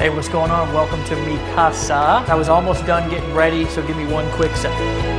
Hey, what's going on? Welcome to Mi Casa. I was almost done getting ready, so give me one quick second.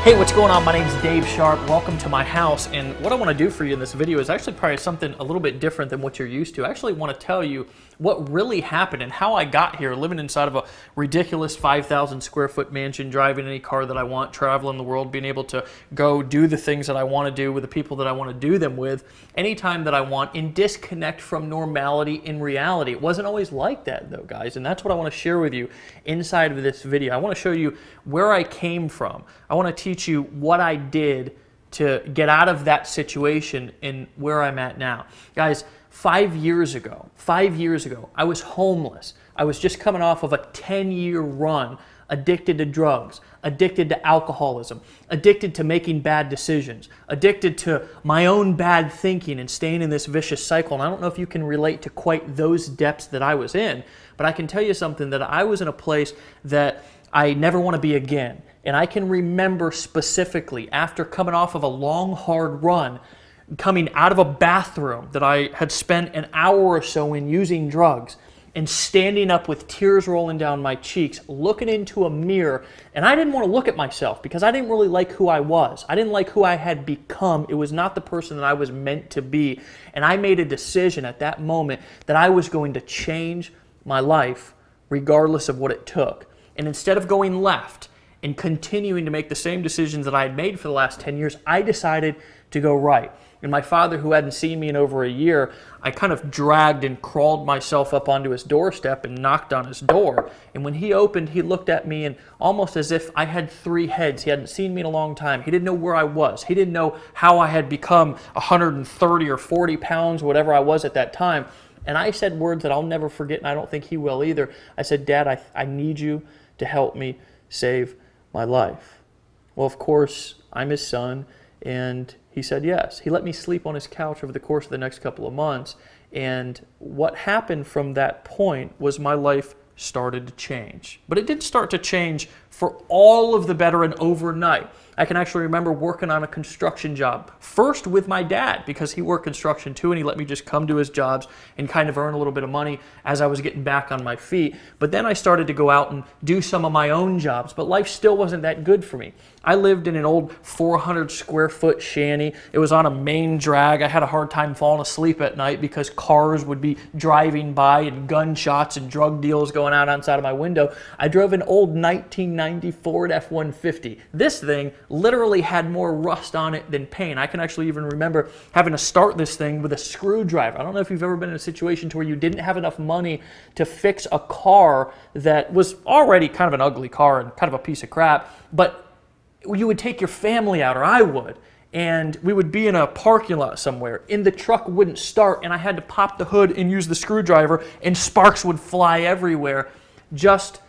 Hey, what's going on? My name's Dave Sharp. Welcome to my house, and what I want to do for you in this video is actually probably something a little bit different than what you're used to. I actually want to tell you what really happened and how I got here, living inside of a ridiculous 5,000 square foot mansion, driving any car that I want, traveling the world, being able to go do the things that I want to do with the people that I want to do them with anytime that I want, and disconnect from normality in reality. It wasn't always like that though, guys, and that's what I want to share with you inside of this video. I want to show you where I came from. I want to teach you what I did to get out of that situation and where I'm at now. Guys, 5 years ago, I was homeless. I was just coming off of a 10-year run, addicted to drugs, addicted to alcoholism, addicted to making bad decisions, addicted to my own bad thinking and staying in this vicious cycle. And I don't know if you can relate to quite those depths that I was in, but I can tell you something, that I was in a place that I never want to be again. And I can remember specifically, after coming off of a long, hard run, coming out of a bathroom that I had spent an hour or so in using drugs, and standing up with tears rolling down my cheeks, looking into a mirror. And I didn't want to look at myself because I didn't really like who I was. I didn't like who I had become. It was not the person that I was meant to be. And I made a decision at that moment that I was going to change my life regardless of what it took. And instead of going left and continuing to make the same decisions that I had made for the last 10 years, I decided to go right. And my father, who hadn't seen me in over a year, I kind of dragged and crawled myself up onto his doorstep and knocked on his door. And when he opened, he looked at me and almost as if I had three heads. He hadn't seen me in a long time. He didn't know where I was. He didn't know how I had become 130 or 40 pounds, whatever I was at that time. And I said words that I'll never forget, and I don't think he will either. I said, "Dad, I need you to help me save my life." Well, of course, I'm his son, and he said yes. He let me sleep on his couch over the course of the next couple of months, and what happened from that point was my life started to change. But it didn't start to change for all of the better and overnight. I can actually remember working on a construction job, first with my dad, because he worked construction too, and he let me just come to his jobs and kind of earn a little bit of money as I was getting back on my feet. But then I started to go out and do some of my own jobs, but life still wasn't that good for me. I lived in an old 400 square foot shanty. It was on a main drag. I had a hard time falling asleep at night because cars would be driving by and gunshots and drug deals going out outside of my window. I drove an old 1990 Ford F-150. This thing literally had more rust on it than paint. I can actually even remember having to start this thing with a screwdriver. I don't know if you've ever been in a situation to where you didn't have enough money to fix a car that was already kind of an ugly car and kind of a piece of crap, but you would take your family out, or I would, and we would be in a parking lot somewhere, and the truck wouldn't start, and I had to pop the hood and use the screwdriver, and sparks would fly everywhere just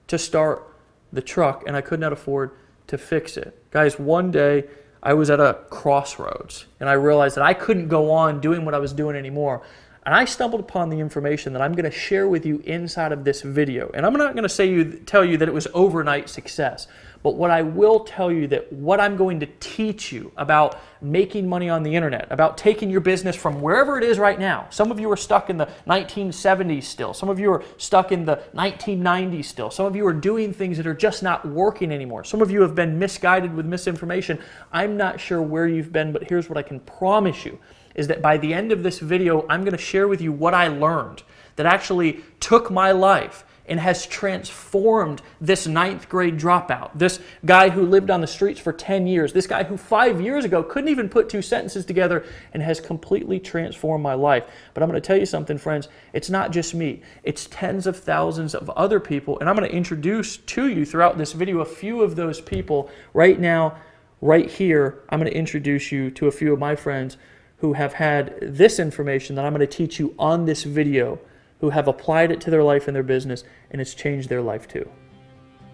to start the truck, and I could not afford to fix it. Guys, one day I was at a crossroads, and I realized that I couldn't go on doing what I was doing anymore. And I stumbled upon the information that I'm going to share with you inside of this video. And I'm not going to tell you that it was overnight success. But what I will tell you, that what I'm going to teach you about making money on the internet, about taking your business from wherever it is right now. Some of you are stuck in the 1970s still. Some of you are stuck in the 1990s still. Some of you are doing things that are just not working anymore. Some of you have been misguided with misinformation. I'm not sure where you've been, but here's what I can promise you, is that by the end of this video, I'm going to share with you what I learned that actually took my life and has transformed this 9th grade dropout, this guy who lived on the streets for 10 years, this guy who 5 years ago couldn't even put two sentences together, and has completely transformed my life. But I'm going to tell you something, friends, it's not just me. It's tens of thousands of other people, and I'm going to introduce to you throughout this video a few of those people. Right now, right here, I'm going to introduce you to a few of my friends who have had this information that I'm going to teach you on this video, who have applied it to their life and their business, and it's changed their life too.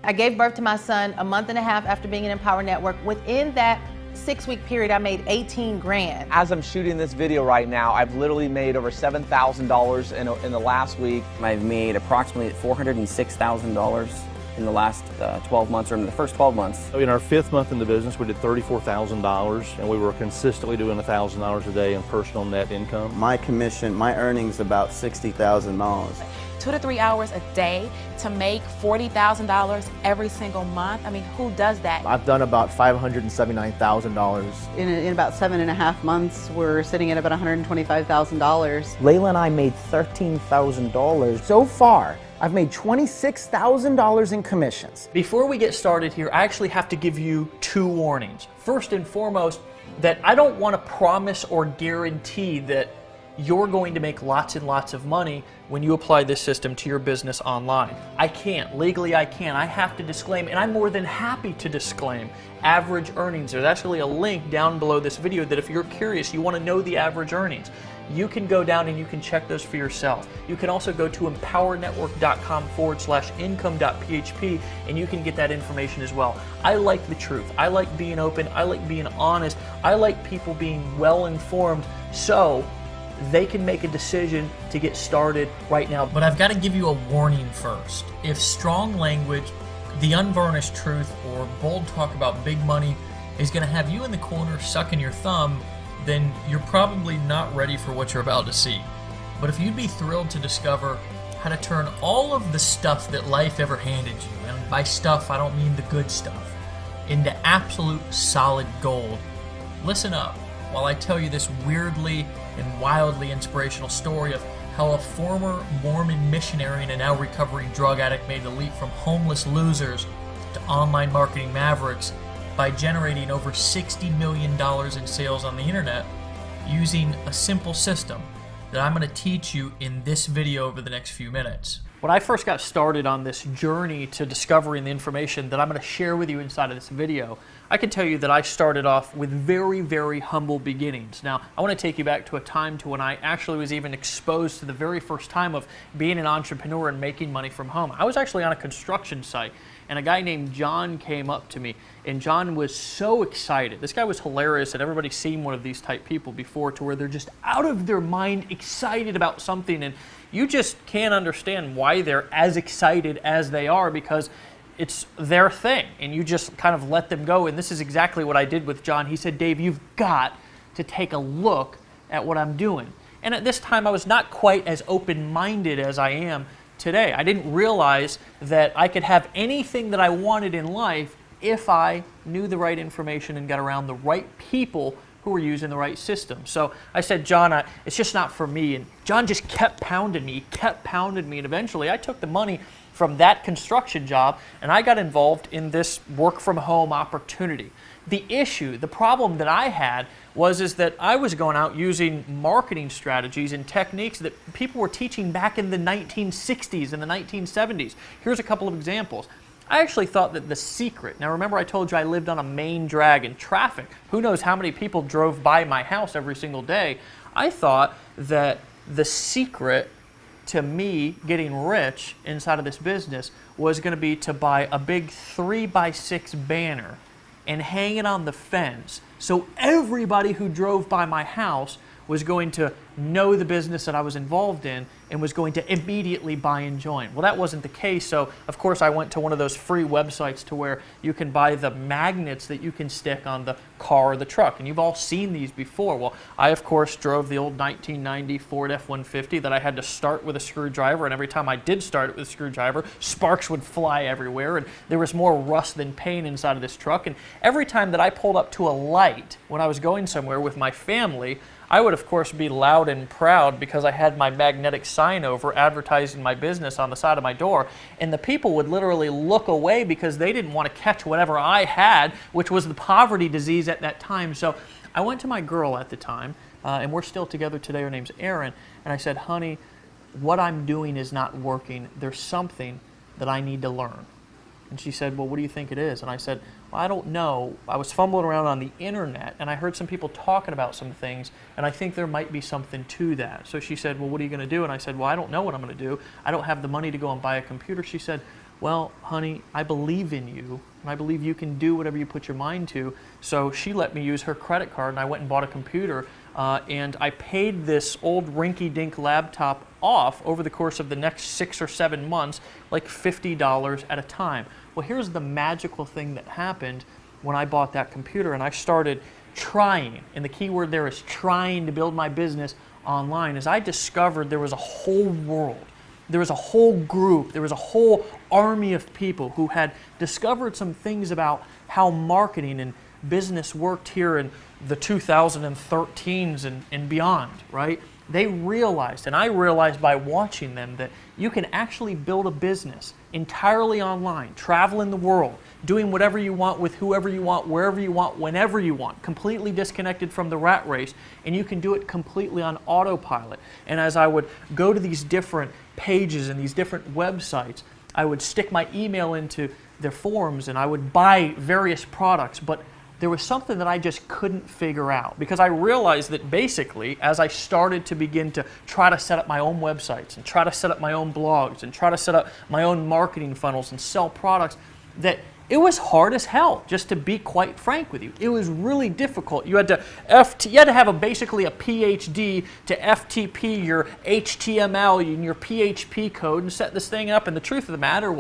I gave birth to my son a month and a half after being in Empower Network. Within that 6-week period, I made 18 grand. As I'm shooting this video right now, I've literally made over $7,000 in the last week. I've made approximately $406,000 in the last 12 months, or in the first 12 months. In our 5th month in the business, we did $34,000, and we were consistently doing $1,000 a day in personal net income. My commission, my earnings about $60,000. 2 to 3 hours a day to make $40,000 every single month. I mean, who does that? I've done about $579,000. In about 7.5 months, we're sitting at about $125,000. Layla and I made $13,000. So far, I've made $26,000 in commissions. Before we get started here, I actually have to give you 2 warnings. First and foremost, that I don't want to promise or guarantee that you're going to make lots and lots of money when you apply this system to your business online. I can't. Legally, I can't. I have to disclaim, and I'm more than happy to disclaim, average earnings. There's actually a link down below this video that if you're curious, you want to know the average earnings, you can go down and you can check those for yourself. You can also go to empowernetwork.com/income.php and you can get that information as well. I like the truth. I like being open. I like being honest. I like people being well informed so they can make a decision to get started right now. But I've got to give you a warning first. If strong language, the unvarnished truth, or bold talk about big money is going to have you in the corner sucking your thumb, then you're probably not ready for what you're about to see. But if you'd be thrilled to discover how to turn all of the stuff that life ever handed you, and by stuff I don't mean the good stuff, into absolute solid gold, listen up while I tell you this weirdly and wildly inspirational story of how a former Mormon missionary and a now recovering drug addict made the leap from homeless losers to online marketing mavericks by generating over $60 million in sales on the internet using a simple system that I'm going to teach you in this video over the next few minutes. When I first got started on this journey to discovering the information that I'm going to share with you inside of this video, I can tell you that I started off with very, very humble beginnings. Now, I want to take you back to a time to when I actually was even exposed to the very first time of being an entrepreneur and making money from home. I was actually on a construction site, and a guy named John came up to me, and John was so excited. This guy was hilarious, and everybody's seen one of these type people before to where they're just out of their mind excited about something, and you just can't understand why they're as excited as they are because it's their thing, and you just kind of let them go. And this is exactly what I did with John. He said, Dave, you've got to take a look at what I'm doing. And at this time, I was not quite as open-minded as I am today. I didn't realize that I could have anything that I wanted in life if I knew the right information and got around the right people who were using the right system. So I said, John, it's just not for me. And John just kept pounding me, and eventually I took the money from that construction job and I got involved in this work from home opportunity. The issue, the problem that I had is that I was going out using marketing strategies and techniques that people were teaching back in the 1960s and the 1970s. Here's a couple of examples. I actually thought that the secret, now remember I told you I lived on a main drag in traffic. Who knows how many people drove by my house every single day. I thought that the secret to me getting rich inside of this business was going to be to buy a big 3x6 banner and hang it on the fence so everybody who drove by my house was going to know the business that I was involved in and was going to immediately buy and join. Well, that wasn't the case, so of course I went to one of those free websites to where you can buy the magnets that you can stick on the car or the truck, and you've all seen these before. Well, I of course drove the old 1990 Ford F-150 that I had to start with a screwdriver, and every time I did start it with a screwdriver, sparks would fly everywhere, and there was more rust than paint inside of this truck, and every time that I pulled up to a light when I was going somewhere with my family, I would, of course, be loud and proud because I had my magnetic sign over advertising my business on the side of my door, and the people would literally look away because they didn't want to catch whatever I had, which was the poverty disease at that time. So I went to my girl at the time, and we're still together today. Her name's Erin, and I said, honey, what I'm doing is not working. There's something that I need to learn. And she said, well, what do you think it is? And I said, well, I don't know. I was fumbling around on the internet, and I heard some people talking about some things, and I think there might be something to that. So she said, well, what are you going to do? And I said, well, I don't know what I'm going to do. I don't have the money to go and buy a computer. She said, well, honey, I believe in you, and I believe you can do whatever you put your mind to. So she let me use her credit card, and I went and bought a computer, and I paid this old rinky-dink laptop off over the course of the next 6 or 7 months, like $50 at a time. Well, here's the magical thing that happened when I bought that computer, and I started trying, and the key word there is trying to build my business online, as I discovered there was a whole world. There was a whole group, there was a whole army of people who had discovered some things about how marketing and business worked here in the 2013s and beyond, right? They realized, and I realized by watching them, that you can actually build a business entirely online, traveling the world, doing whatever you want with whoever you want, wherever you want, whenever you want, completely disconnected from the rat race, and you can do it completely on autopilot. And as I would go to these different pages and these different websites, I would stick my email into their forums and I would buy various products, but there was something that I just couldn't figure out, because I realized that basically as I started to begin to try to set up my own websites and try to set up my own blogs and try to set up my own marketing funnels and sell products, that it was hard as hell, just to be quite frank with you. It was really difficult. You had to have basically a PhD to FTP your HTML and your PHP code and set this thing up. And the truth of the matter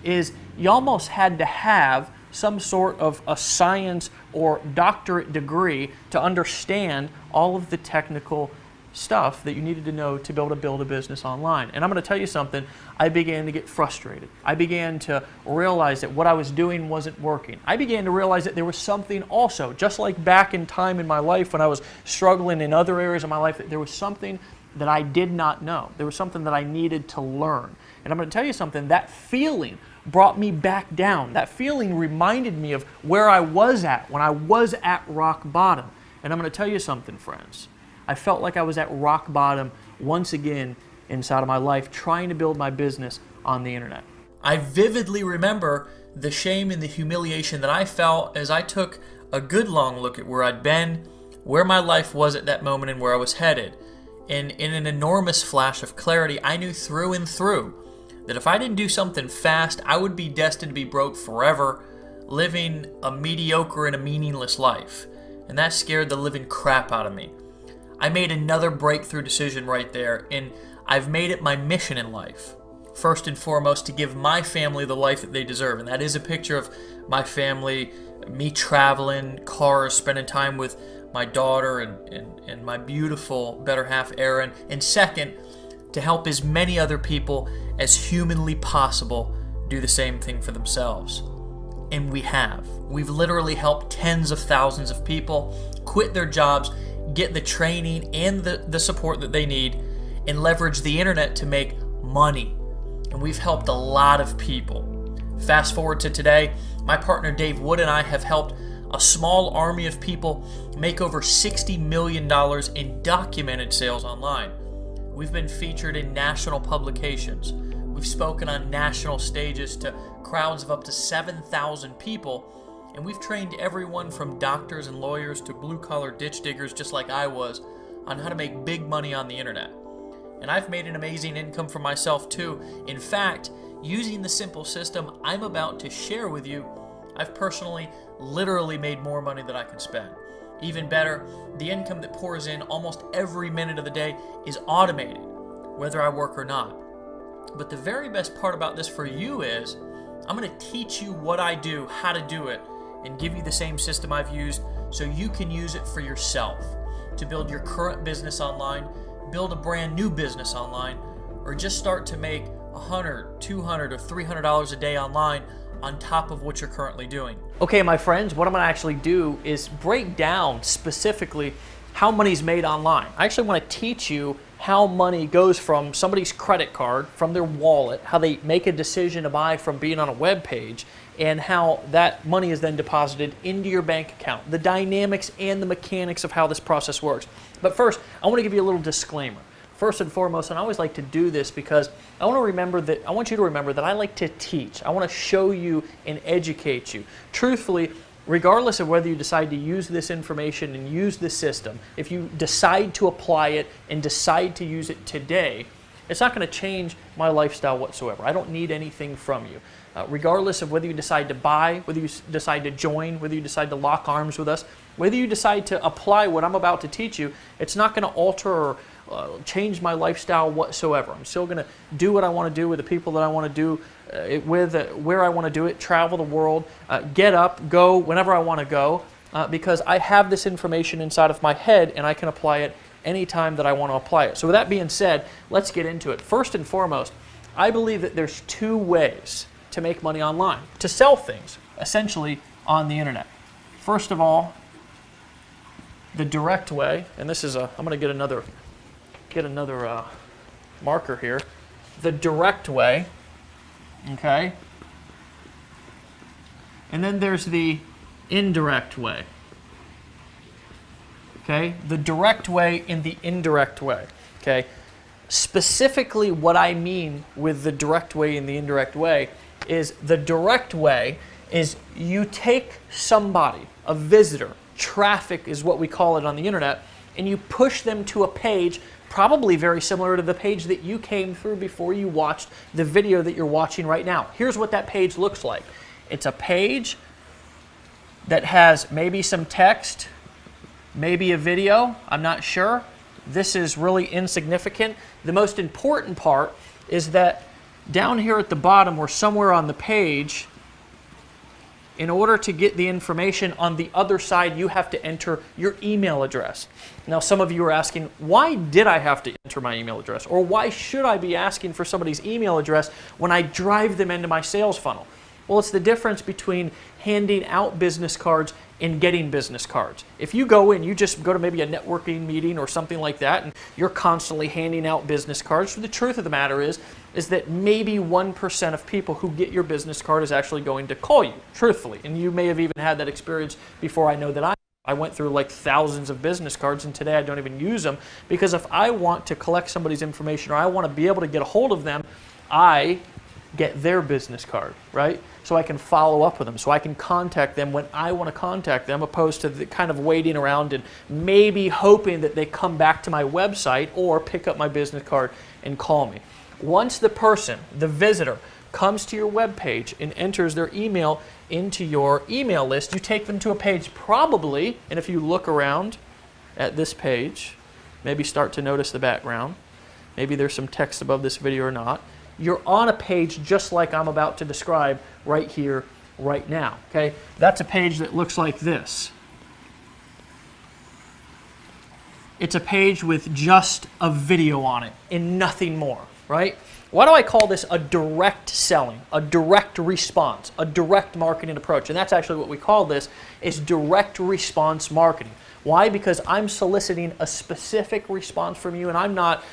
is you almost had to have some sort of a science or doctorate degree to understand all of the technical stuff that you needed to know to be able to build a business online. And I'm going to tell you something, I began to get frustrated. I began to realize that what I was doing wasn't working. I began to realize that there was something also, just like back in time in my life when I was struggling in other areas of my life, that there was something that I did not know. There was something that I needed to learn. And I'm going to tell you something, that feeling brought me back down. That feeling reminded me of where I was at when I was at rock bottom. And I'm going to tell you something, friends. I felt like I was at rock bottom once again inside of my life, trying to build my business on the internet. I vividly remember the shame and the humiliation that I felt as I took a good long look at where I'd been, where my life was at that moment, and where I was headed. And in an enormous flash of clarity, I knew through and through that if I didn't do something fast, I would be destined to be broke forever, living a mediocre and a meaningless life. And that scared the living crap out of me. I made another breakthrough decision right there, and I've made it my mission in life. First and foremost, to give my family the life that they deserve. And that is a picture of my family, me traveling, cars, spending time with my daughter and my beautiful better half, Erin. And second, to help as many other people as humanly possible do the same thing for themselves. And we have. We've literally helped tens of thousands of people quit their jobs, get the training and the support that they need, and leverage the internet to make money. And we've helped a lot of people. Fast forward to today, my partner Dave Wood and I have helped a small army of people make over $60 million in documented sales online. We've been featured in national publications. We've spoken on national stages to crowds of up to 7,000 people, and we've trained everyone from doctors and lawyers to blue-collar ditch diggers just like I was on how to make big money on the internet. And I've made an amazing income for myself too. In fact, using the simple system I'm about to share with you, I've personally literally made more money than I can spend. Even better, the income that pours in almost every minute of the day is automated, whether I work or not. But the very best part about this for you is I'm going to teach you what I do, how to do it, and give you the same system I've used so you can use it for yourself to build your current business online, build a brand new business online, or just start to make $100, $200, or $300 a day online on top of what you're currently doing. Okay, my friends, what I'm going to actually do is break down specifically how money's made online. I actually want to teach you how money goes from somebody's credit card, from their wallet, how they make a decision to buy from being on a web page, and how that money is then deposited into your bank account, the dynamics and the mechanics of how this process works. But first, I want to give you a little disclaimer. First and foremost, and I always like to do this because I want you to remember that I like to teach. I want to show you and educate you. Truthfully, regardless of whether you decide to use this information and use this system, if you decide to apply it and decide to use it today, It's not going to change my lifestyle whatsoever. I don't need anything from you. Regardless of whether you decide to buy, whether you decide to join, whether you decide to lock arms with us, whether you decide to apply what I'm about to teach you, it's not going to alter or change my lifestyle whatsoever. I'm still going to do what I want to do with the people that I want to do it with, where I want to do it, travel the world, get up, go whenever I want to go, because I have this information inside of my head and I can apply it anytime that I want to apply it. So with that being said, let's get into it. First and foremost, I believe that there's two ways to make money online, to sell things, essentially on the internet. First of all, the direct way, and this is I'm going to get another marker here. The direct way, okay? And then there's the indirect way. Okay? The direct way and the indirect way. Okay? Specifically what I mean with the direct way and the indirect way is the direct way is you take somebody, a visitor, traffic is what we call it on the internet, and you push them to a page probably very similar to the page that you came through before you watched the video that you're watching right now. Here's what that page looks like. It's a page that has maybe some text, maybe a video, I'm not sure. This is really insignificant. The most important part is that down here at the bottom or somewhere on the page, in order to get the information on the other side, you have to enter your email address. Now, some of you are asking, why did I have to enter my email address? Or why should I be asking for somebody's email address when I drive them into my sales funnel? Well, it's the difference between handing out business cards and getting business cards. If you go in, you just go to maybe a networking meeting or something like that, and you're constantly handing out business cards, the truth of the matter is that maybe 1% of people who get your business card is actually going to call you, truthfully. And you may have even had that experience before. I know that I went through like thousands of business cards, and today I don't even use them, because if I want to collect somebody's information or I want to be able to get a hold of them, I get their business card, right? So I can follow up with them, so I can contact them when I want to contact them, opposed to the kind of waiting around and maybe hoping that they come back to my website or pick up my business card and call me. Once the person, the visitor, comes to your web page and enters their email into your email list, you take them to a page probably, and if you look around at this page, maybe start to notice the background, maybe there's some text above this video or not, you're on a page just like I'm about to describe right here, right now. Okay, that's a page that looks like this. It's a page with just a video on it and nothing more, right? Why do I call this a direct selling, a direct response, a direct marketing approach? And that's actually what we call this, is direct response marketing. Why? Because I'm soliciting a specific response from you, and I'm not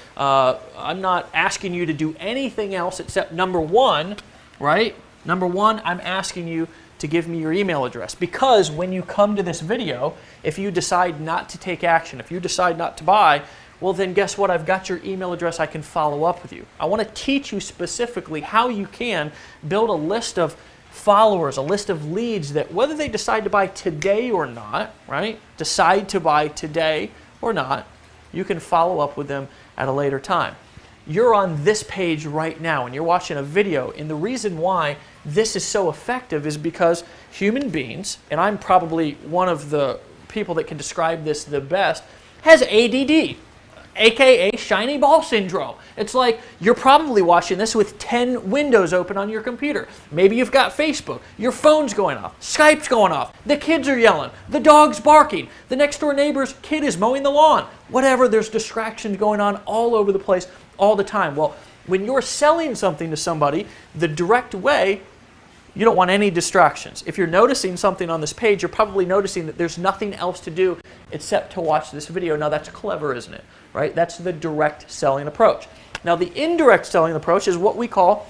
asking you to do anything else except number one, right? Number one, I'm asking you to give me your email address, because when you come to this video, if you decide not to take action, if you decide not to buy, well then guess what? I've got your email address. I can follow up with you. I want to teach you specifically how you can build a list of followers, a list of leads that whether they decide to buy today or not, right? Decide to buy today or not, you can follow up with them at a later time. You're on this page right now and you're watching a video, and the reason why this is so effective is because human beings, and I'm probably one of the people that can describe this the best, has ADD. AKA shiny ball syndrome. It's like you're probably watching this with 10 windows open on your computer. Maybe you've got Facebook, your phone's going off, Skype's going off, the kids are yelling, the dog's barking, the next door neighbor's kid is mowing the lawn. Whatever, there's distractions going on all over the place all the time. Well, when you're selling something to somebody the direct way, you don't want any distractions. If you're noticing something on this page, you're probably noticing that there's nothing else to do except to watch this video. Now that's clever, isn't it? Right? That's the direct selling approach. Now the indirect selling approach is what we call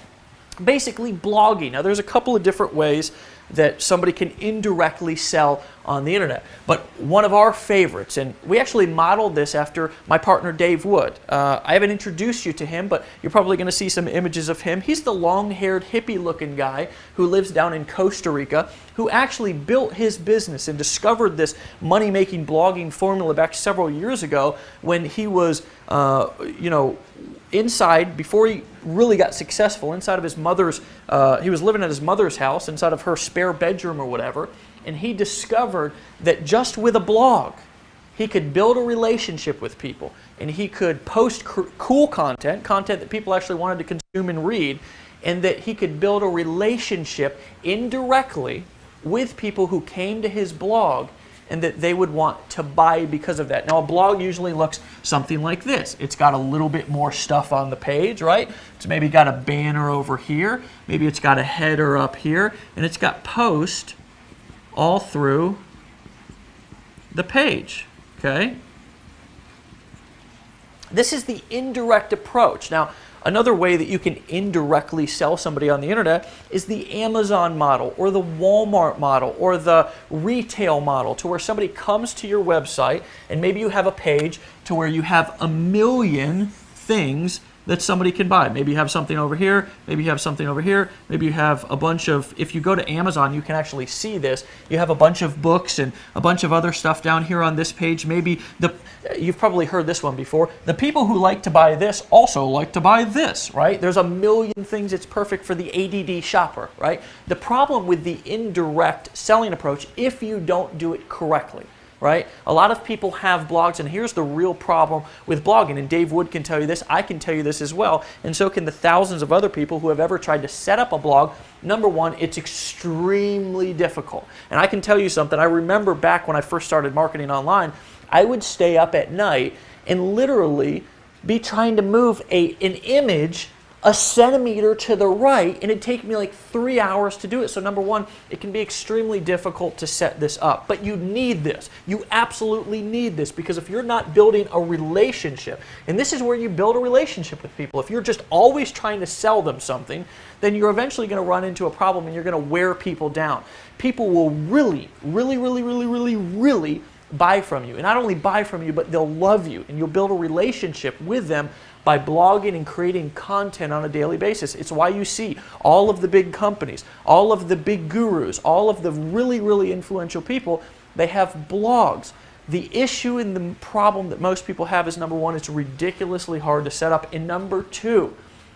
basically blogging. Now there's a couple of different ways that somebody can indirectly sell on the internet. But one of our favorites, and we actually modeled this after my partner Dave Wood. I haven't introduced you to him, but you're probably going to see some images of him. He's the long-haired, hippie-looking guy who lives down in Costa Rica, who actually built his business and discovered this money-making blogging formula back several years ago when he was, inside, before he really got successful, inside of his mother's, he was living at his mother's house, inside of her spare bedroom or whatever, and he discovered that just with a blog, he could build a relationship with people, and he could post cool content that people actually wanted to consume and read, and that he could build a relationship indirectly with people who came to his blog and that they would want to buy because of that. Now, a blog usually looks something like this. It's got a little bit more stuff on the page, right? It's maybe got a banner over here. Maybe it's got a header up here. And it's got post all through the page, okay? This is the indirect approach. Now, another way that you can indirectly sell somebody on the internet is the Amazon model or the Walmart model or the retail model, to where somebody comes to your website and maybe you have a page to where you have a million things that somebody can buy. Maybe you have something over here, maybe you have something over here, maybe you have a bunch of, if you go to Amazon, you can actually see this. You have a bunch of books and a bunch of other stuff down here on this page. Maybe you've probably heard this one before. The people who like to buy this also like to buy this, right? There's a million things. It's perfect for the ADD shopper, right? The problem with the indirect selling approach, if you don't do it correctly, right? A lot of people have blogs, and here's the real problem with blogging, and Dave Wood can tell you this, I can tell you this as well, and so can the thousands of other people who have ever tried to set up a blog. Number one, it's extremely difficult. And I can tell you something, I remember back when I first started marketing online, I would stay up at night and literally be trying to move an image a centimeter to the right, and it'd take me like 3 hours to do it. So number one, it can be extremely difficult to set this up, but you need this. You absolutely need this, because if you're not building a relationship, and this is where you build a relationship with people, if you're just always trying to sell them something, then you're eventually going to run into a problem and you're going to wear people down. People will really buy from you, and not only buy from you, but they'll love you, and you'll build a relationship with them by blogging and creating content on a daily basis. It's why you see all of the big companies, all of the big gurus, all of the really influential people, they have blogs. The issue and the problem that most people have is, number one, it's ridiculously hard to set up, and number two,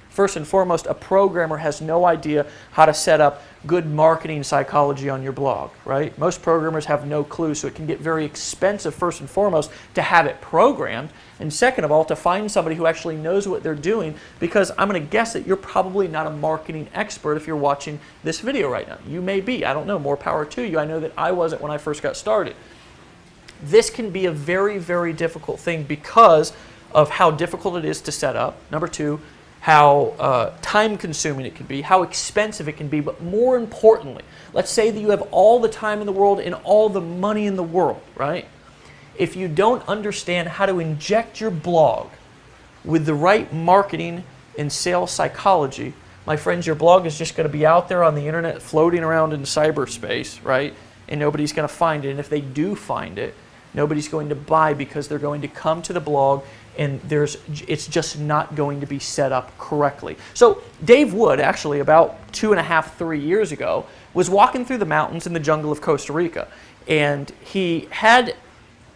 first and foremost, a programmer has no idea how to set up good marketing psychology on your blog, right? Most programmers have no clue, so it can get very expensive, first and foremost, to have it programmed, and second of all, to find somebody who actually knows what they're doing, because I'm going to guess that you're probably not a marketing expert if you're watching this video right now. You may be, I don't know, more power to you. I know that I wasn't when I first got started. This can be a very difficult thing because of how difficult it is to set up. Number two, how time-consuming it can be, how expensive it can be, but more importantly, let's say that you have all the time in the world and all the money in the world, right? If you don't understand how to inject your blog with the right marketing and sales psychology, my friends, your blog is just going to be out there on the internet floating around in cyberspace, right? And nobody's going to find it, and if they do find it, nobody's going to buy, because they're going to come to the blog and it's just not going to be set up correctly. So Dave Wood, actually about 2.5, 3 years ago, was walking through the mountains in the jungle of Costa Rica, and he had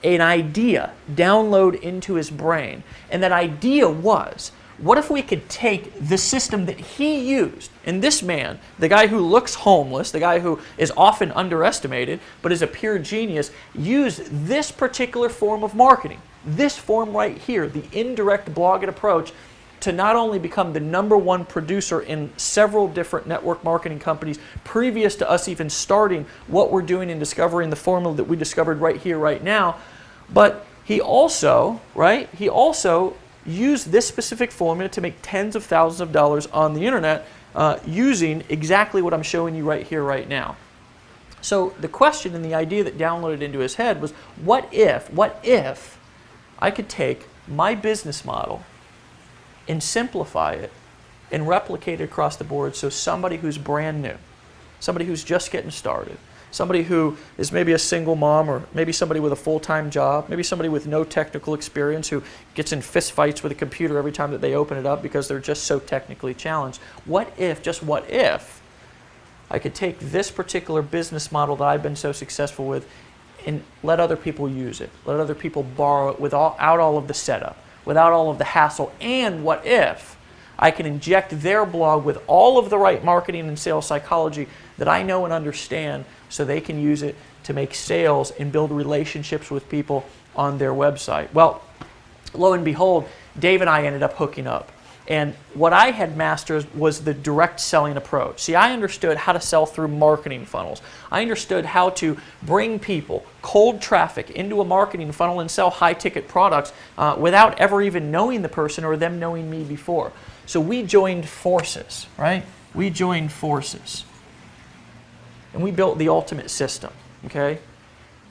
an idea download into his brain, and that idea was, what if we could take the system that he used, and this man, the guy who looks homeless, the guy who is often underestimated, but is a pure genius, used this particular form of marketing, this form right here, the indirect blogging approach, to not only become the #1 producer in several different network marketing companies previous to us even starting what we're doing and discovering the formula that we discovered right here, right now, but he also, used this specific formula to make tens of thousands of dollars on the internet using exactly what I'm showing you right here, right now. So the question and the idea that downloaded into his head was, what if I could take my business model and simplify it and replicate it across the board, so somebody who's brand new, somebody who's just getting started, somebody who is maybe a single mom, or maybe somebody with a full-time job, maybe somebody with no technical experience who gets in fist fights with a computer every time that they open it up because they're just so technically challenged. What if, just what if, I could take this particular business model that I've been so successful with and let other people use it, let other people borrow it without all of the setup, without all of the hassle, and what if I can inject their blog with all of the right marketing and sales psychology that I know and understand so they can use it to make sales and build relationships with people on their website. Well, lo and behold, Dave and I ended up hooking up. And what I had mastered was the direct selling approach. See, I understood how to sell through marketing funnels. I understood how to bring people, cold traffic, into a marketing funnel and sell high-ticket products without ever even knowing the person or them knowing me before. So we joined forces, right? We joined forces. And we built the ultimate system, okay?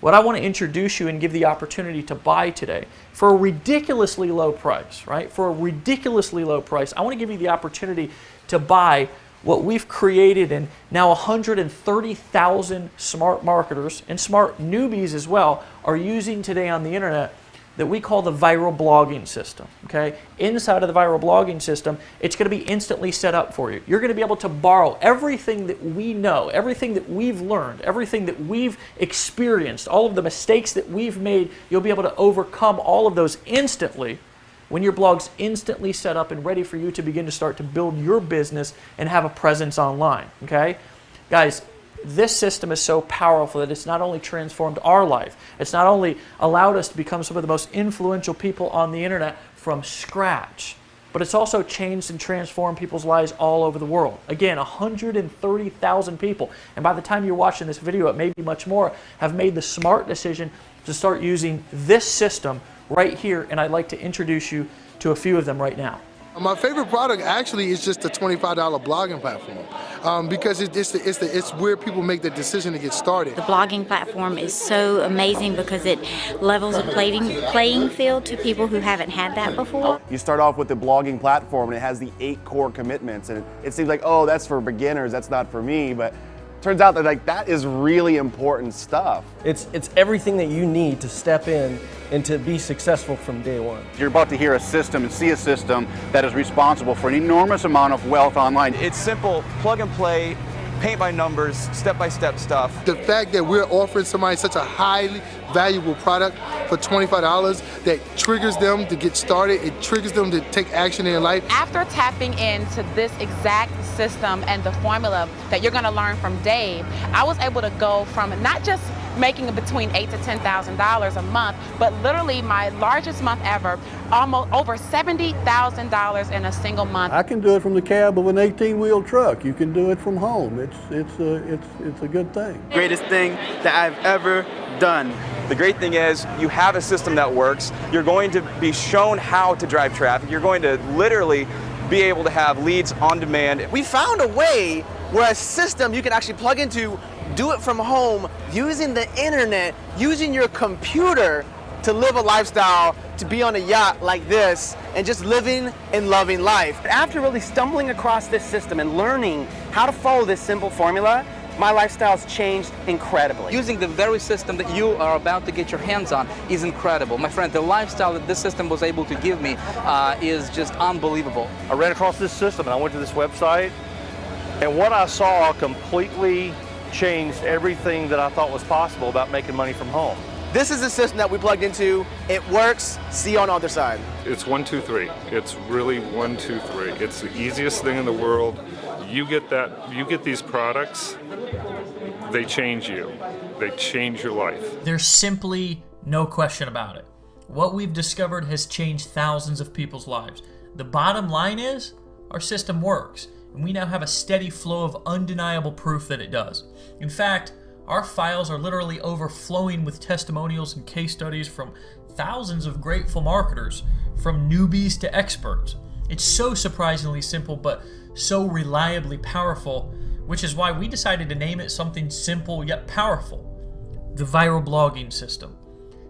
What I want to introduce you and give the opportunity to buy today for a ridiculously low price, right? For a ridiculously low price, I want to give you the opportunity to buy what we've created, and now 130,000 smart marketers and smart newbies as well are using today on the internet, that we call the viral blogging system, okay? Inside of the viral blogging system, it's going to be instantly set up for you. You're going to be able to borrow everything that we know, everything that we've learned, everything that we've experienced, all of the mistakes that we've made. You'll be able to overcome all of those instantly when your blog's instantly set up and ready for you to begin to start to build your business and have a presence online, okay? Guys, this system is so powerful that it's not only transformed our life, it's not only allowed us to become some of the most influential people on the internet from scratch, but it's also changed and transformed people's lives all over the world. Again, 130,000 people, and by the time you're watching this video, it may be much more, have made the smart decision to start using this system right here, and I'd like to introduce you to a few of them right now. My favorite product actually is just the $25 blogging platform because it's where people make the decision to get started. The blogging platform is so amazing because it levels a playing field to people who haven't had that before. You start off with the blogging platform and it has the 8 core commitments, and it seems like, oh, that's for beginners, that's not for me, but turns out that that is really important stuff. It's everything that you need to step in and to be successful from day one. You're about to hear a system and see a system that is responsible for an enormous amount of wealth online. It's simple, plug and play, paint by numbers, step-by-step stuff. The fact that we're offering somebody such a highly valuable product for $25 that triggers them to get started, it triggers them to take action in their life. After tapping into this exact system and the formula that you're going to learn from Dave, I was able to go from not just making between $8,000 to $10,000 a month, but literally my largest month ever, almost over $70,000 in a single month. I can do it from the cab of an 18-wheel truck. You can do it from home. It's a good thing. Greatest thing that I've ever done. The great thing is you have a system that works. You're going to be shown how to drive traffic. You're going to literally be able to have leads on demand. We found a way where a system you can actually plug into, do it from home, using the internet, using your computer to live a lifestyle, to be on a yacht like this, and just living and loving life. After really stumbling across this system and learning how to follow this simple formula, my lifestyle's changed incredibly. Using the very system that you are about to get your hands on is incredible. My friend, the lifestyle that this system was able to give me is just unbelievable. I ran across this system and I went to this website, and what I saw completely changed everything that I thought was possible about making money from home. This is the system that we plugged into. It works. See you on the other side. It's 1, 2, 3. It's really 1, 2, 3. It's the easiest thing in the world. You get these products, they change you. They change your life. There's simply no question about it. What we've discovered has changed thousands of people's lives. The bottom line is, our system works, and we now have a steady flow of undeniable proof that it does. In fact, our files are literally overflowing with testimonials and case studies from thousands of grateful marketers, from newbies to experts. It's so surprisingly simple, but so reliably powerful, which is why we decided to name it something simple yet powerful: the viral blogging system.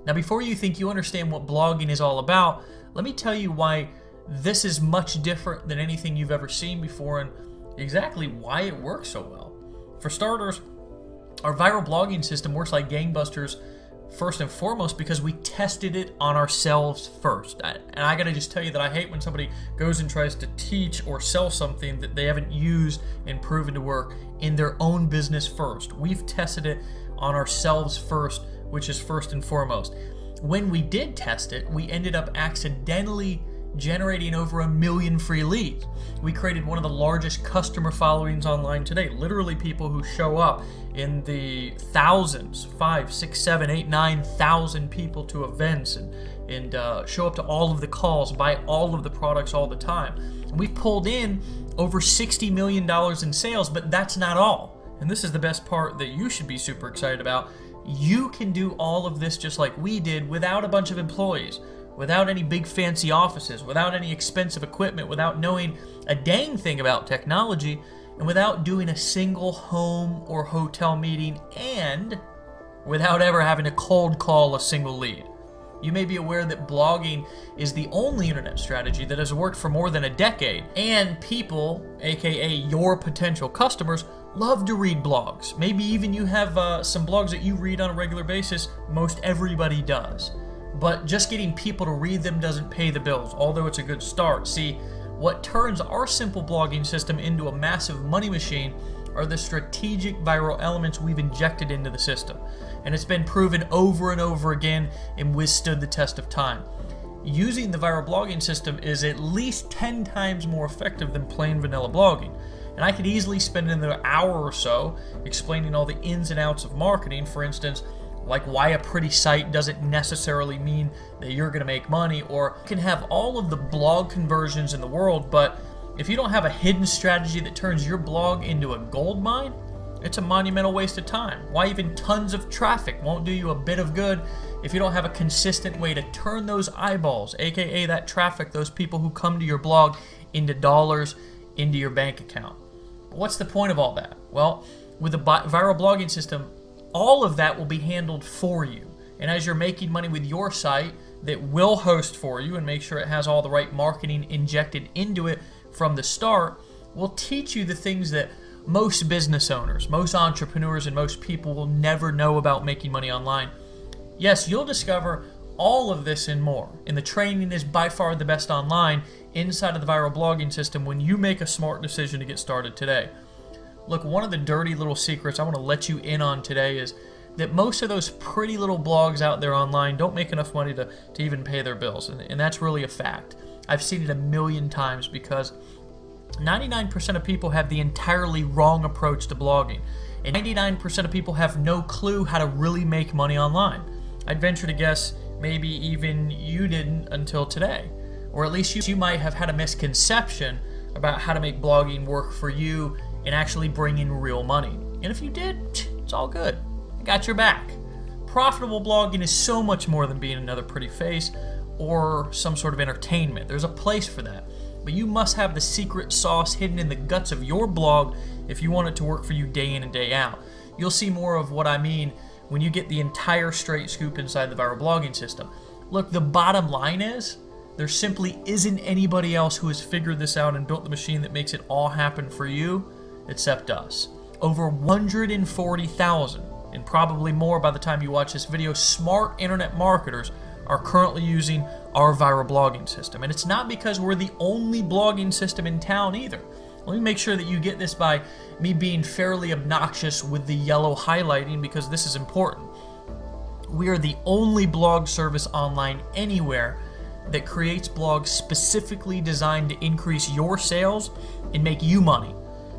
Now, before you think you understand what blogging is all about, let me tell you why this is much different than anything you've ever seen before and exactly why it works so well. For starters, Our viral blogging system works like gangbusters first and foremost because we tested it on ourselves first. And I gotta just tell you that I hate when somebody goes and tries to teach or sell something that they haven't used and proven to work in their own business first. We've tested it on ourselves first, which is first and foremost. When we did test it, we ended up accidentally generating over 1 million free leads. We created one of the largest customer followings online today. Literally people who show up in the thousands, 5, 6, 7, 8, 9,000 people to events and show up to all of the calls, buy all of the products all the time. And we've pulled in over $60 million in sales, but that's not all. And this is the best part that you should be super excited about. You can do all of this just like we did without a bunch of employees, without any big fancy offices, without any expensive equipment, without knowing a dang thing about technology, and without doing a single home or hotel meeting, and without ever having to cold call a single lead. You may be aware that blogging is the only internet strategy that has worked for more than a decade, and people, aka your potential customers, love to read blogs. Maybe even you have some blogs that you read on a regular basis. Most everybody does. But just getting people to read them doesn't pay the bills, although it's a good start. See, what turns our simple blogging system into a massive money machine are the strategic viral elements we've injected into the system. And it's been proven over and over again and withstood the test of time. Using the viral blogging system is at least 10 times more effective than plain vanilla blogging. And I could easily spend another hour or so explaining all the ins and outs of marketing, for instance, like why a pretty site doesn't necessarily mean that you're going to make money, or you can have all of the blog conversions in the world, but if you don't have a hidden strategy that turns your blog into a gold mine, it's a monumental waste of time. Why even tons of traffic won't do you a bit of good if you don't have a consistent way to turn those eyeballs, aka that traffic, those people who come to your blog, into dollars into your bank account. But what's the point of all that? Well, with the viral blogging system, all of that will be handled for you. And as you're making money with your site that will host for you and make sure it has all the right marketing injected into it from the start, we'll teach you the things that most business owners, most entrepreneurs, and most people will never know about making money online. Yes, you'll discover all of this and more. And the training is by far the best online inside of the viral blogging system when you make a smart decision to get started today. Look, one of the dirty little secrets I want to let you in on today is that most of those pretty little blogs out there online don't make enough money to even pay their bills. And that's really a fact. I've seen it 1,000,000 times because 99% of people have the entirely wrong approach to blogging. And 99% of people have no clue how to really make money online. I'd venture to guess maybe even you didn't until today. Or at least you might have had a misconception about how to make blogging work for you and actually bring in real money. And if you did, it's all good. I got your back. Profitable blogging is so much more than being another pretty face or some sort of entertainment. There's a place for that. But you must have the secret sauce hidden in the guts of your blog if you want it to work for you day in and day out. You'll see more of what I mean when you get the entire straight scoop inside the viral blogging system. Look, the bottom line is there simply isn't anybody else who has figured this out and built the machine that makes it all happen for you except us. Over 140,000, and probably more by the time you watch this video, smart internet marketers are currently using our viral blogging system. And it's not because we're the only blogging system in town either. Let me make sure that you get this by me being fairly obnoxious with the yellow highlighting, because this is important. We are the only blog service online anywhere that creates blogs specifically designed to increase your sales and make you money.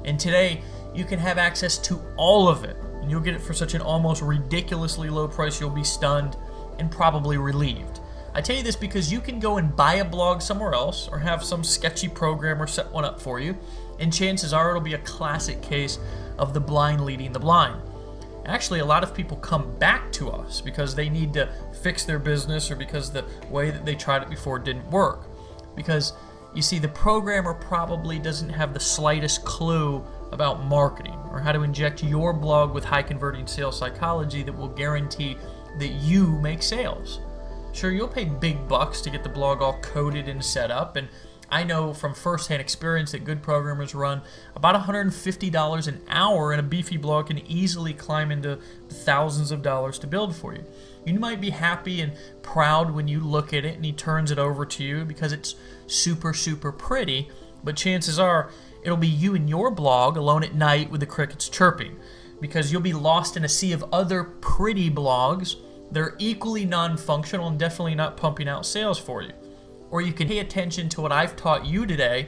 And today, you can have access to all of it, and you'll get it for such an almost ridiculously low price you'll be stunned and probably relieved. I tell you this because you can go and buy a blog somewhere else or have some sketchy programmer set one up for you, and chances are it'll be a classic case of the blind leading the blind. Actually, a lot of people come back to us because they need to fix their business or because the way that they tried it before didn't work. Because, you see, the programmer probably doesn't have the slightest clue about marketing or how to inject your blog with high-converting sales psychology that will guarantee that you make sales. Sure, you'll pay big bucks to get the blog all coded and set up, and I know from firsthand experience that good programmers run about $150 an hour, and a beefy blog can easily climb into thousands of dollars to build for you. You might be happy and proud when you look at it and he turns it over to you because it's super, super pretty, but chances are it'll be you and your blog alone at night with the crickets chirping, because you'll be lost in a sea of other pretty blogs that are equally non-functional and definitely not pumping out sales for you. Or you can pay attention to what I've taught you today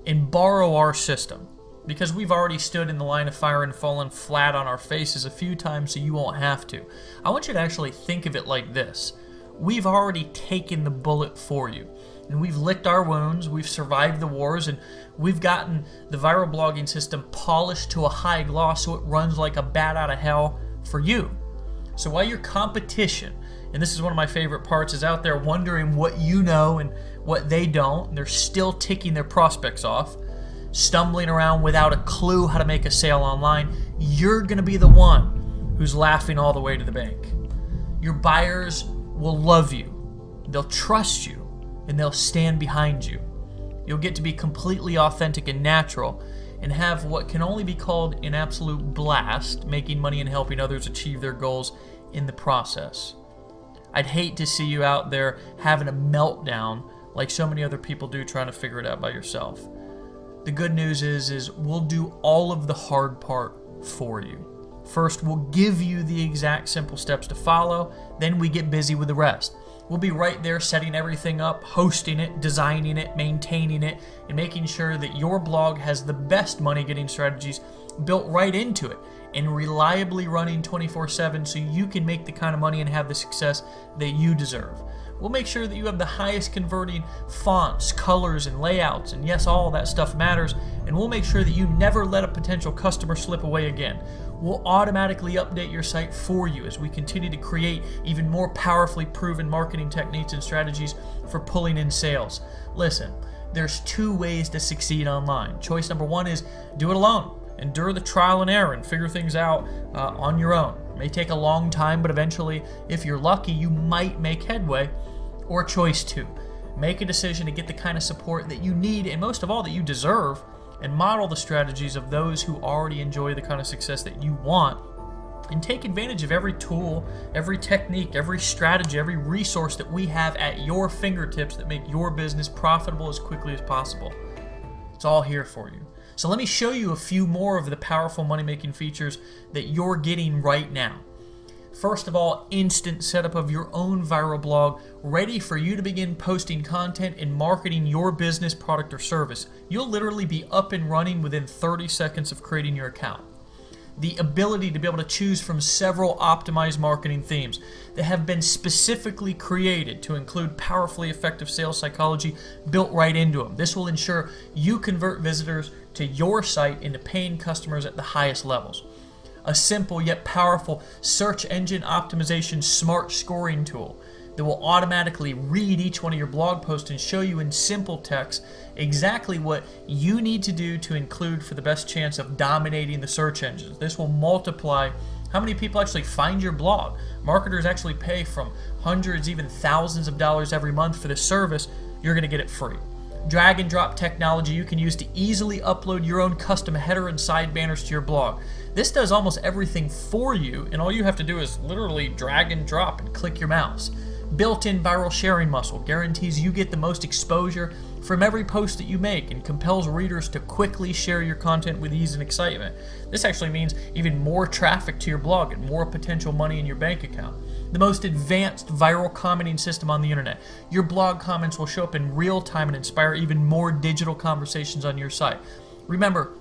and borrow our system, because we've already stood in the line of fire and fallen flat on our faces a few times, so you won't have to. I want you to actually think of it like this. We've already taken the bullet for you, and we've licked our wounds, we've survived the wars, and we've gotten the viral blogging system polished to a high gloss so it runs like a bat out of hell for you. So while your competition, and this is one of my favorite parts, is out there wondering what you know and what they don't, and they're still ticking their prospects off, stumbling around without a clue how to make a sale online, you're going to be the one who's laughing all the way to the bank. Your buyers will love you, they'll trust you, and they'll stand behind you. You'll get to be completely authentic and natural and have what can only be called an absolute blast, making money and helping others achieve their goals in the process. I'd hate to see you out there having a meltdown like so many other people do trying to figure it out by yourself. The good news is we'll do all of the hard part for you. First, we'll give you the exact simple steps to follow, then we get busy with the rest. We'll be right there setting everything up, hosting it, designing it, maintaining it, and making sure that your blog has the best money-getting strategies built right into it and reliably running 24/7 so you can make the kind of money and have the success that you deserve. We'll make sure that you have the highest converting fonts, colors, and layouts, and yes, all that stuff matters, and we'll make sure that you never let a potential customer slip away again. We'll automatically update your site for you as we continue to create even more powerfully proven marketing techniques and strategies for pulling in sales. Listen, there's two ways to succeed online. Choice number one is do it alone. Endure the trial and error and figure things out on your own. It may take a long time, but eventually, if you're lucky, you might make headway. Or choice two, make a decision to get the kind of support that you need and most of all that you deserve, and model the strategies of those who already enjoy the kind of success that you want, and take advantage of every tool, every technique, every strategy, every resource that we have at your fingertips that make your business profitable as quickly as possible. It's all here for you. So let me show you a few more of the powerful money-making features that you're getting right now. First of all, instant setup of your own viral blog ready for you to begin posting content and marketing your business, product, or service. You'll literally be up and running within 30 seconds of creating your account. The ability to be able to choose from several optimized marketing themes that have been specifically created to include powerfully effective sales psychology built right into them. This will ensure you convert visitors to your site into paying customers at the highest levels. A simple yet powerful search engine optimization smart scoring tool that will automatically read each one of your blog posts and show you in simple text exactly what you need to do to include for the best chance of dominating the search engines. This will multiply how many people actually find your blog. Marketers actually pay from hundreds, even thousands of dollars every month for this service. You're going to get it free. Drag and drop technology you can use to easily upload your own custom header and side banners to your blog. This does almost everything for you, and all you have to do is literally drag and drop and click your mouse. Built-in viral sharing muscle guarantees you get the most exposure from every post that you make and compels readers to quickly share your content with ease and excitement. This actually means even more traffic to your blog and more potential money in your bank account. The most advanced viral commenting system on the internet. Your blog comments will show up in real time and inspire even more digital conversations on your site. Remember,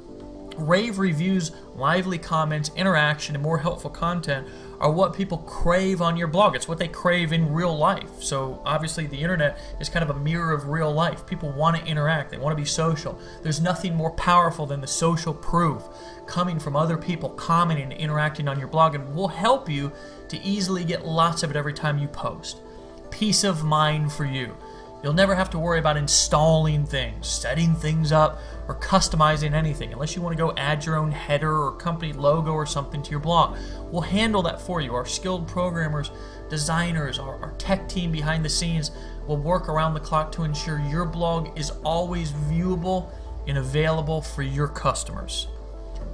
rave reviews, lively comments, interaction, and more helpful content are what people crave on your blog. It's what they crave in real life. So obviously the internet is kind of a mirror of real life. People want to interact. They want to be social. There's nothing more powerful than the social proof coming from other people commenting and interacting on your blog, and will help you to easily get lots of it every time you post. Peace of mind for you. You'll never have to worry about installing things, setting things up, or customizing anything unless you want to go add your own header or company logo or something to your blog. We'll handle that for you. Our skilled programmers, designers, our tech team behind the scenes will work around the clock to ensure your blog is always viewable and available for your customers.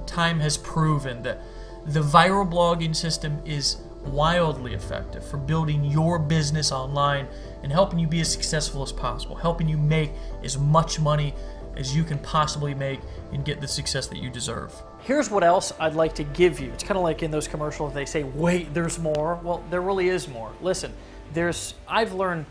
Time has proven that the viral blogging system is wildly effective for building your business online and helping you be as successful as possible, helping you make as much money as you can possibly make and get the success that you deserve. Here's what else I'd like to give you. It's kind of like in those commercials, they say, wait, there's more. Well, there really is more. Listen, I've learned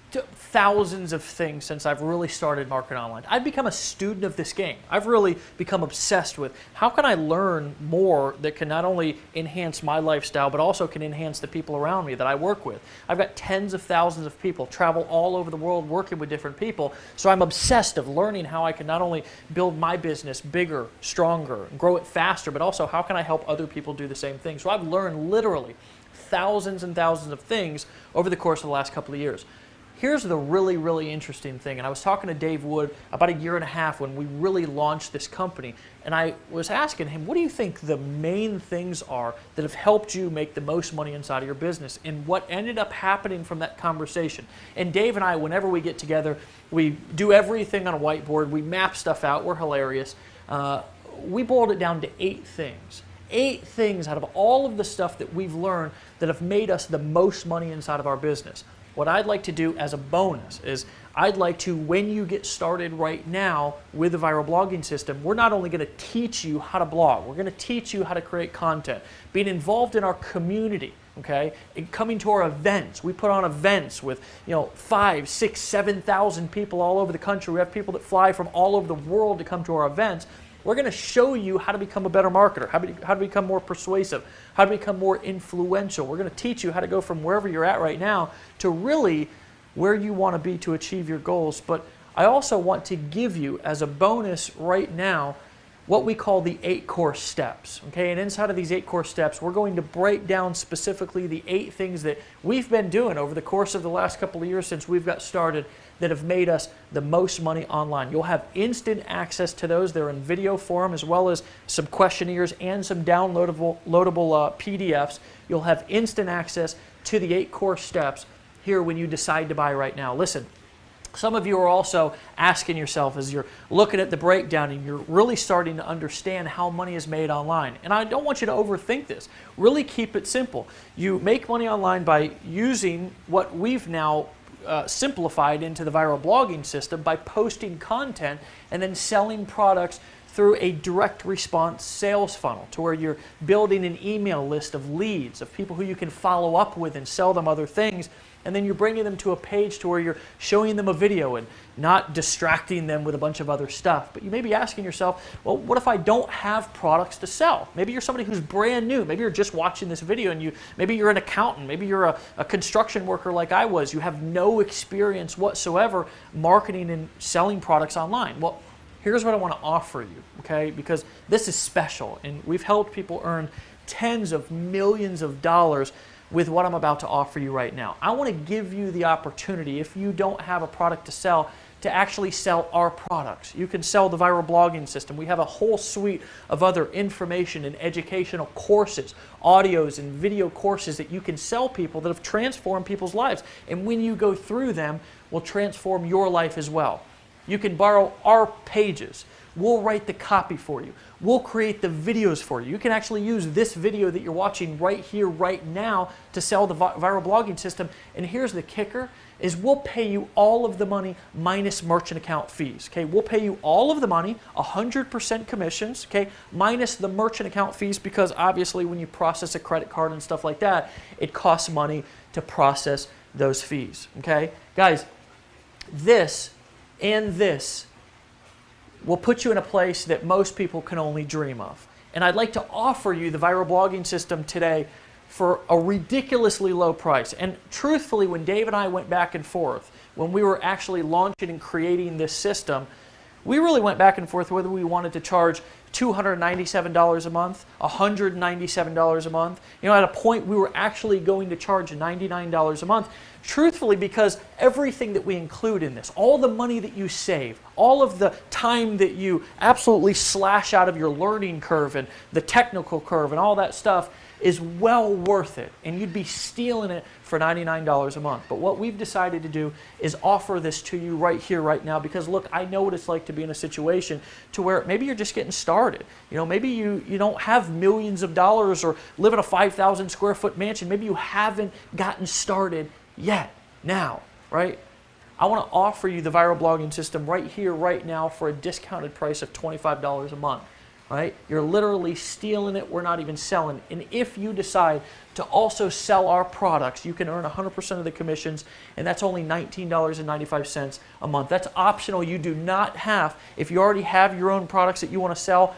thousands of things since I've really started marketing online. I've become a student of this game. I've really become obsessed with how can I learn more that can not only enhance my lifestyle, but also can enhance the people around me that I work with. I've got tens of thousands of people travel all over the world working with different people, so I'm obsessed of learning how I can not only build my business bigger, stronger, grow it faster, but also how can I help other people do the same thing. So I've learned literally thousands and thousands of things over the course of the last couple of years. Here's the really, really interesting thing, and I was talking to Dave Wood about a year and a half when we really launched this company, and I was asking him, what do you think the main things are that have helped you make the most money inside of your business? And what ended up happening from that conversation. And Dave and I, whenever we get together, we do everything on a whiteboard, we map stuff out, we're hilarious. We boiled it down to 8 things. 8 things out of all of the stuff that we've learned that have made us the most money inside of our business. What I'd like to do as a bonus is I'd like to, when you get started right now with the viral blogging system, we're not only going to teach you how to blog, we're going to teach you how to create content, being involved in our community, okay, and coming to our events. We put on events with 5, 6, 7,000 people all over the country. We have people that fly from all over the world to come to our events. We're going to show you how to become a better marketer, how to become more persuasive, how to become more influential. We're going to teach you how to go from wherever you're at right now to really where you want to be to achieve your goals. But I also want to give you as a bonus right now what we call the 8 core steps. Okay, and inside of these 8 core steps, we're going to break down specifically the 8 things that we've been doing over the course of the last couple of years since we've got started that have made us the most money online. You'll have instant access to those. They're in video form, as well as some questionnaires and some downloadable PDFs. You'll have instant access to the 8 core steps here when you decide to buy right now. Listen, some of you are also asking yourself as you're looking at the breakdown and you're really starting to understand how money is made online. And I don't want you to overthink this. Really keep it simple. You make money online by using what we've now simplified into the viral blogging system by posting content and then selling products through a direct response sales funnel to where you're building an email list of leads, of people who you can follow up with and sell them other things. And then you're bringing them to a page to where you're showing them a video and not distracting them with a bunch of other stuff. But you may be asking yourself, well, what if I don't have products to sell? Maybe you're somebody who's brand new. Maybe you're just watching this video and maybe you're an accountant. Maybe you're a construction worker like I was. You have no experience whatsoever marketing and selling products online. Well, here's what I want to offer you, okay? Because this is special and we've helped people earn tens of millions of dollars with what I'm about to offer you right now. I want to give you the opportunity, if you don't have a product to sell, to actually sell our products. You can sell the viral blogging system. We have a whole suite of other information and educational courses, audios and video courses that you can sell people that have transformed people's lives. And when you go through them, will transform your life as well. You can borrow our pages. We'll write the copy for you. We'll create the videos for you. You can actually use this video that you're watching right here, right now to sell the viral blogging system. And here's the kicker, is we'll pay you all of the money minus merchant account fees. Okay, we'll pay you all of the money, 100% commissions, okay, minus the merchant account fees, because obviously when you process a credit card and stuff like that, it costs money to process those fees. Okay, guys, this and this will put you in a place that most people can only dream of. And I'd like to offer you the viral blogging system today for a ridiculously low price. And truthfully, when Dave and I went back and forth, when we were actually launching and creating this system, we really went back and forth whether we wanted to charge $297 a month, $197 a month. You know, at a point we were actually going to charge $99 a month, truthfully, because everything that we include in this, all the money that you save, all of the time that you absolutely slash out of your learning curve and the technical curve and all that stuff is well worth it, and you'd be stealing it for $99 a month. But what we've decided to do is offer this to you right here, right now, because look, I know what it's like to be in a situation to where maybe you're just getting started. You know, maybe you don't have millions of dollars or live in a 5,000 square foot mansion. Maybe you haven't gotten started yet. Now, right? I want to offer you the viral blogging system right here, right now for a discounted price of $25 a month. Right? You're literally stealing it. We're not even selling. And if you decide to also sell our products, you can earn 100% of the commissions, and that's only $19.95 a month. That's optional. You do not have, if you already have your own products that you want to sell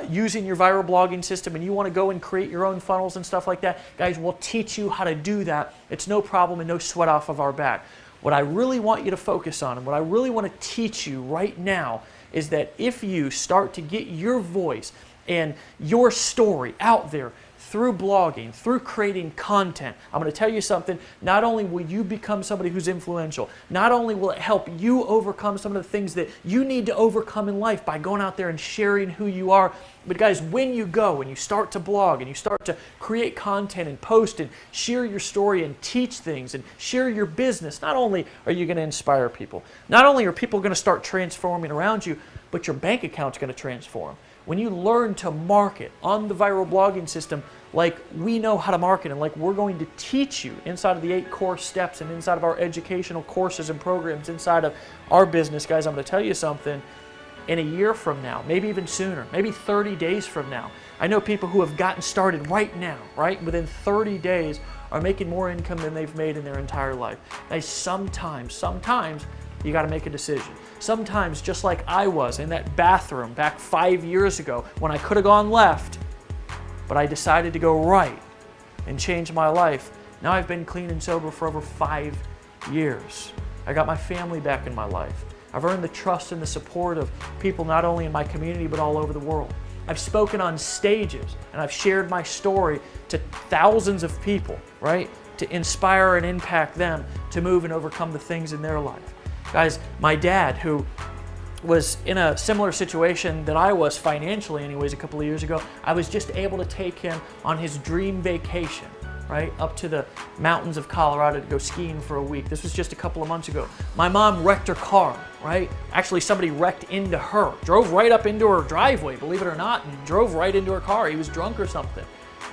using your viral blogging system and you want to go and create your own funnels and stuff like that, guys, we'll teach you how to do that. It's no problem and no sweat off of our back. What I really want you to focus on and what I really want to teach you right now is that if you start to get your voice and your story out there through blogging, through creating content, I'm going to tell you something, not only will you become somebody who's influential, not only will it help you overcome some of the things that you need to overcome in life by going out there and sharing who you are, but guys, when you go and you start to blog and you start to create content and post and share your story and teach things and share your business, not only are you going to inspire people, not only are people going to start transforming around you, but your bank account's going to transform. When you learn to market on the viral blogging system like we know how to market and like we're going to teach you inside of the 8 core steps and inside of our educational courses and programs inside of our business, guys, I'm going to tell you something. In a year from now, maybe even sooner, maybe 30 days from now, I know people who have gotten started right now, right? Within 30 days are making more income than they've made in their entire life. Guys, sometimes you got to make a decision. Sometimes, just like I was in that bathroom back 5 years ago when I could have gone left, but I decided to go right and change my life. Now I've been clean and sober for over 5 years. I got my family back in my life. I've earned the trust and the support of people not only in my community but all over the world. I've spoken on stages and I've shared my story to thousands of people, right? To inspire and impact them to move and overcome the things in their life. Guys, my dad, who was in a similar situation that I was financially anyways a couple of years ago, I was just able to take him on his dream vacation, right, up to the mountains of Colorado to go skiing for a week. This was just a couple of months ago. My mom wrecked her car, right? Actually, somebody wrecked into her, drove right up into her driveway, believe it or not, and drove right into her car. He was drunk or something.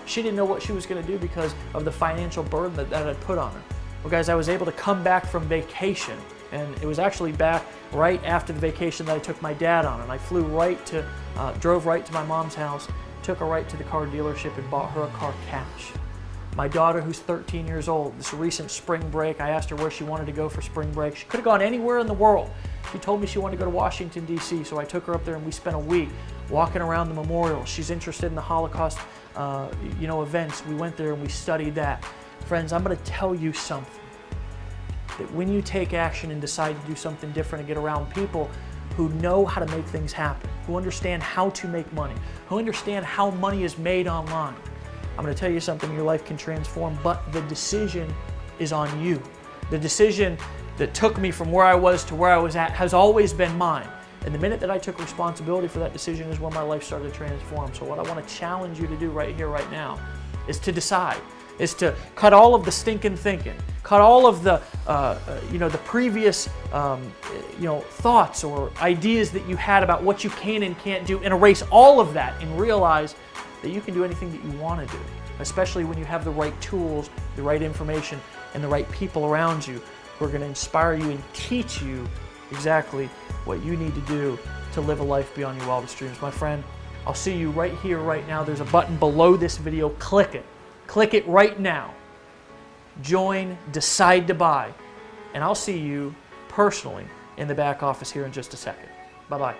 She didn't know what she was going to do because of the financial burden that had put on her. Well, guys, I was able to come back from vacation, and it was actually back right after the vacation that I took my dad on, and I flew right to, drove right to my mom's house, took her right to the car dealership and bought her a car cash. My daughter, who's 13 years old, this recent spring break, I asked her where she wanted to go for spring break. She could have gone anywhere in the world. She told me she wanted to go to Washington, D.C., so I took her up there and we spent a week walking around the memorial. She's interested in the Holocaust events. We went there and we studied that. Friends, I'm going to tell you something. That when you take action and decide to do something different and get around people who know how to make things happen, who understand how to make money, who understand how money is made online, I'm going to tell you something, your life can transform, but the decision is on you. The decision that took me from where I was to where I was at has always been mine. And the minute that I took responsibility for that decision is when my life started to transform. So what I want to challenge you to do right here, right now, is to decide, is to cut all of the stinking thinking, cut all of the, the previous, thoughts or ideas that you had about what you can and can't do, and erase all of that and realize that you can do anything that you want to do, especially when you have the right tools, the right information, and the right people around you who are going to inspire you and teach you exactly what you need to do to live a life beyond your wildest dreams. My friend, I'll see you right here, right now. There's a button below this video. Click it. Click it right now. Join, decide to buy, and I'll see you personally in the back office here in just a second. Bye-bye.